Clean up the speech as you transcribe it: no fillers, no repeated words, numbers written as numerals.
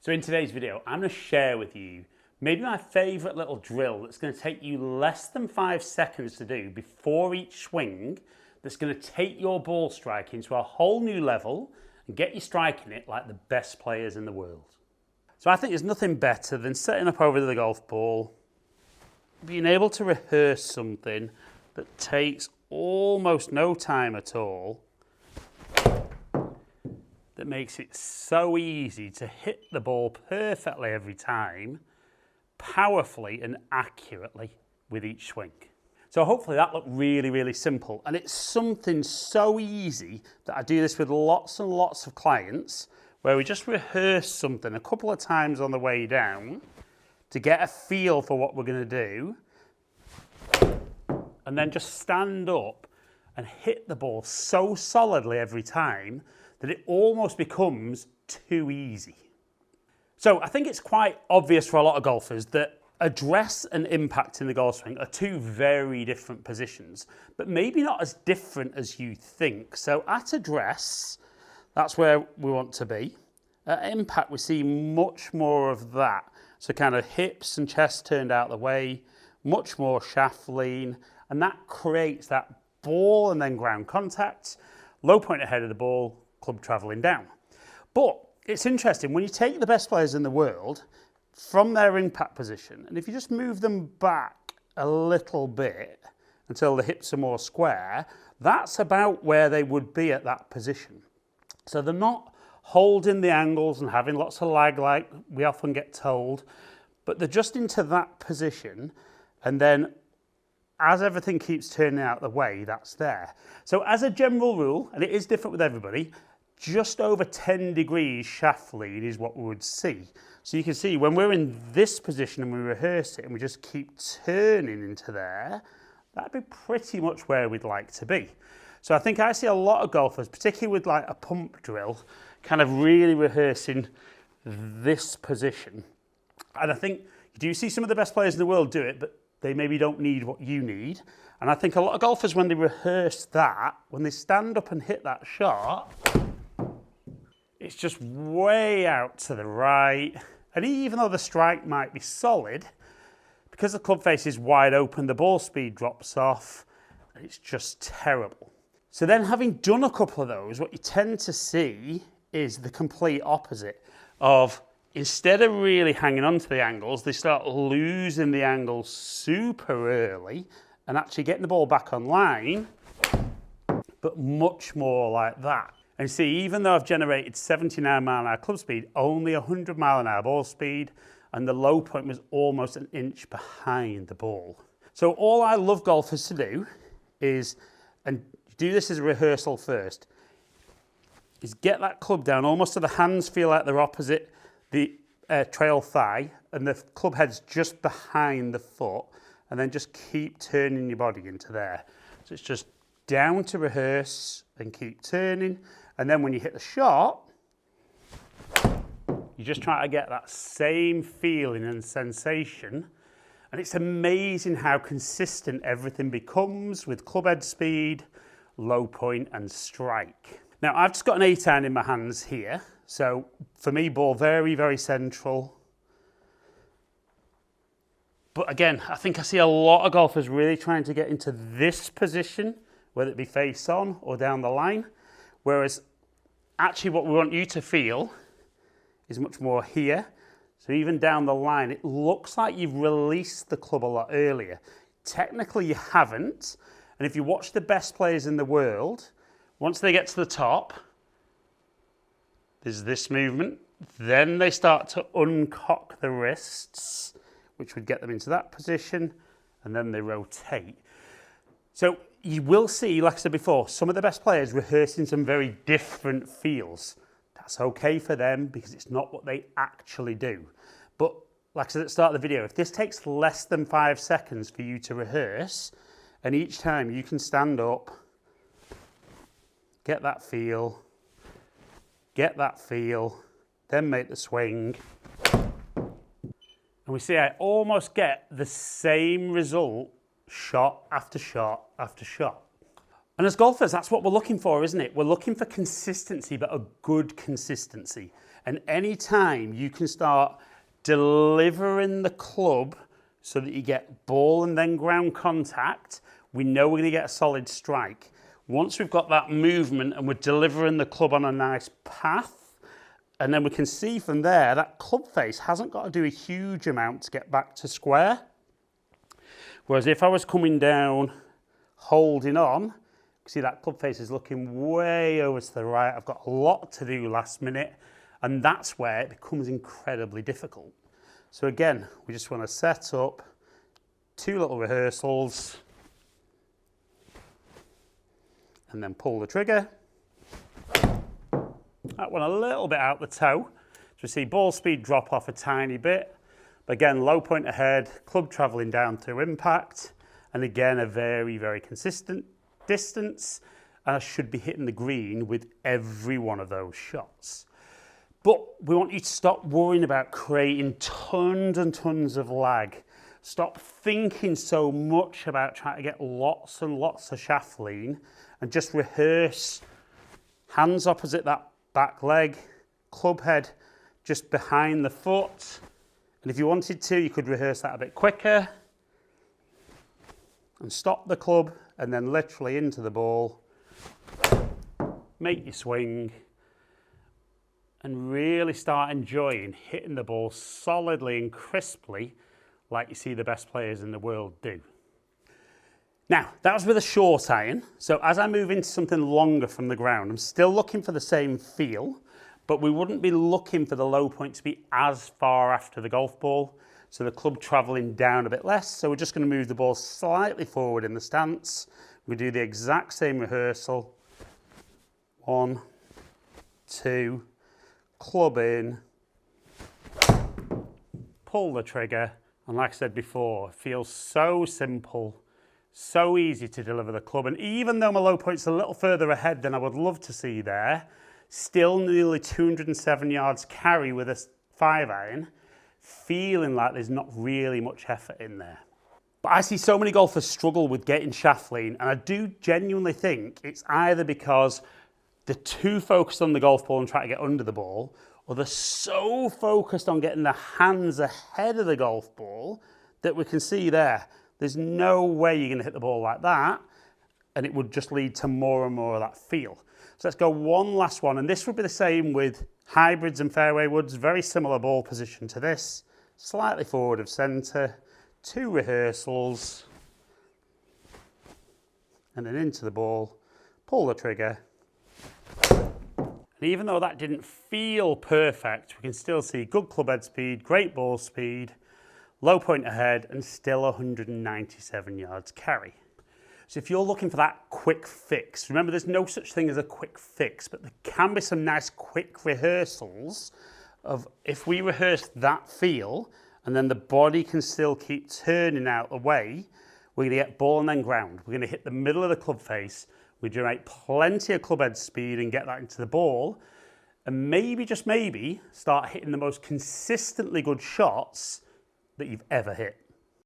So in today's video, I'm going to share with you maybe my favourite little drill that's going to take you less than 5 seconds to do before each swing, that's going to take your ball striking to a whole new level and get you striking it like the best players in the world. So I think there's nothing better than setting up over the golf ball, being able to rehearse something that takes almost no time at all, that makes it so easy to hit the ball perfectly every time, powerfully and accurately with each swing. So hopefully that looked really, really simple. And it's something so easy that I do this with lots and lots of clients, where we just rehearse something a couple of times on the way down to get a feel for what we're going to do, and then just stand up and hit the ball so solidly every time that it almost becomes too easy. So I think it's quite obvious for a lot of golfers that address and impact in the golf swing are two very different positions, but maybe not as different as you think. So at address, that's where we want to be. At impact, we see much more of that. So kind of hips and chest turned out the way, much more shaft lean, and that creates that ball and then ground contact, low point ahead of the ball, club travelling down. But it's interesting, when you take the best players in the world from their impact position, and if you just move them back a little bit until the hips are more square, that's about where they would be at that position. So they're not holding the angles and having lots of lag like we often get told, but they're just into that position, and then as everything keeps turning out the way, that's there. So as a general rule, and it is different with everybody, just over 10 degrees shaft lean is what we would see. So you can see when we're in this position and we rehearse it and we just keep turning into there, that'd be pretty much where we'd like to be. So I think I see a lot of golfers, particularly with like a pump drill, kind of really rehearsing this position. And I think you do see some of the best players in the world do it, but they maybe don't need what you need. And I think a lot of golfers, when they rehearse that, when they stand up and hit that shot, it's just way out to the right. And even though the strike might be solid, because the club face is wide open, the ball speed drops off. It's just terrible. So then, having done a couple of those, what you tend to see is the complete opposite of, instead of really hanging on to the angles, they start losing the angles super early and actually getting the ball back online, but much more like that. And see, even though I've generated 79 mile an hour club speed, only 100 mile an hour ball speed, and the low point was almost an inch behind the ball. So all I love golfers to do is, and do this as a rehearsal first, is get that club down almost so the hands feel like they're opposite the trail thigh and the club head's just behind the foot, and then just keep turning your body into there. So it's just down to rehearse and keep turning. And then when you hit the shot, you just try to get that same feeling and sensation. And it's amazing how consistent everything becomes with club head speed, low point and strike. Now I've just got an 8-iron in my hands here. So for me, ball very, very central. But again, I think I see a lot of golfers really trying to get into this position, whether it be face on or down the line. Whereas actually what we want you to feel is much more here. So even down the line, it looks like you've released the club a lot earlier. Technically you haven't. And if you watch the best players in the world, once they get to the top, there's this movement. Then they start to uncock the wrists, which would get them into that position, and then they rotate. So you will see, like I said before, some of the best players rehearsing some very different feels. That's okay for them because it's not what they actually do. But like I said at the start of the video, if this takes less than 5 seconds for you to rehearse, and each time you can stand up, get that feel, then make the swing. And we see I almost get the same result shot after shot after shot. And as golfers, that's what we're looking for, isn't it? We're looking for consistency, but a good consistency. And any time you can start delivering the club so that you get ball and then ground contact, we know we're going to get a solid strike. Once we've got that movement and we're delivering the club on a nice path, and then we can see from there that club face hasn't got to do a huge amount to get back to square. Whereas if I was coming down, holding on, see that club face is looking way over to the right. I've got a lot to do last minute, and that's where it becomes incredibly difficult. So again, we just want to set up 2 little rehearsals and then pull the trigger. That one a little bit out the toe. So you see ball speed drop off a tiny bit. But again, low point ahead, club travelling down through impact, and again, a very, very consistent distance, and I should be hitting the green with every one of those shots. But we want you to stop worrying about creating tons and tons of lag. Stop thinking so much about trying to get lots and lots of shaft lean, and just rehearse hands opposite that back leg, club head just behind the foot. And if you wanted to, you could rehearse that a bit quicker and stop the club and then literally into the ball, make your swing, and really start enjoying hitting the ball solidly and crisply like you see the best players in the world do. Now, that was with a short iron, so as I move into something longer from the ground, I'm still looking for the same feel, but we wouldn't be looking for the low point to be as far after the golf ball, so the club travelling down a bit less. So we're just going to move the ball slightly forward in the stance. We do the exact same rehearsal. 1, 2, club in, pull the trigger, and like I said before, it feels so simple, so easy to deliver the club. And even though my low point's a little further ahead than I would love to see there, still nearly 207 yards carry with a 5-iron, feeling like there's not really much effort in there. But I see so many golfers struggle with getting shaft lean, and I do genuinely think it's either because they're too focused on the golf ball and trying to get under the ball, or they're so focused on getting their hands ahead of the golf ball that we can see there. There's no way you're going to hit the ball like that, and it would just lead to more and more of that feel. So let's go one last one, and this would be the same with hybrids and fairway woods, very similar ball position to this, slightly forward of centre, 2 rehearsals, and then into the ball, pull the trigger. And even though that didn't feel perfect, we can still see good club head speed, great ball speed, low point ahead, and still 197 yards carry. So if you're looking for that quick fix, remember there's no such thing as a quick fix, but there can be some nice quick rehearsals of if we rehearse that feel and then the body can still keep turning out the way, we're going to get ball and then ground. We're going to hit the middle of the club face, we generate plenty of club head speed and get that into the ball, and maybe, just maybe, start hitting the most consistently good shots that you've ever hit.